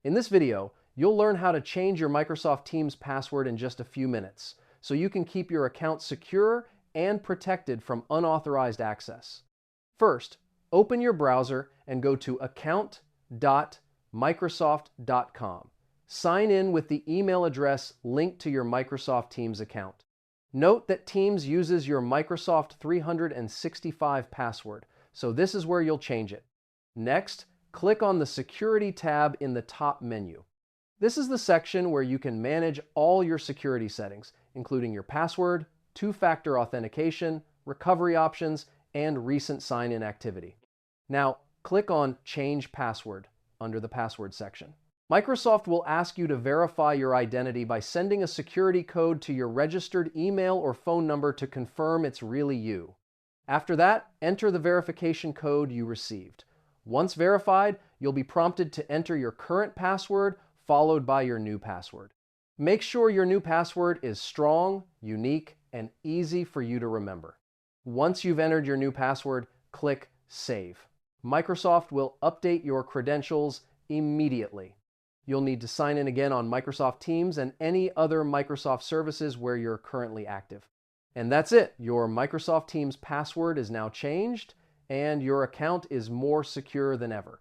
In this video, you'll learn how to change your Microsoft Teams password in just a few minutes, so you can keep your account secure and protected from unauthorized access. First, open your browser and go to account.microsoft.com. Sign in with the email address linked to your Microsoft Teams account. Note that Teams uses your Microsoft 365 password, so this is where you'll change it. Next, click on the Security tab in the top menu. This is the section where you can manage all your security settings, including your password, two-factor authentication, recovery options, and recent sign-in activity. Now, click on Change Password under the Password section. Microsoft will ask you to verify your identity by sending a security code to your registered email or phone number to confirm it's really you. After that, enter the verification code you received. Once verified, you'll be prompted to enter your current password followed by your new password. Make sure your new password is strong, unique, and easy for you to remember. Once you've entered your new password, click Save. Microsoft will update your credentials immediately. You'll need to sign in again on Microsoft Teams and any other Microsoft services where you're currently active. And that's it. Your Microsoft Teams password is now changed, and your account is more secure than ever.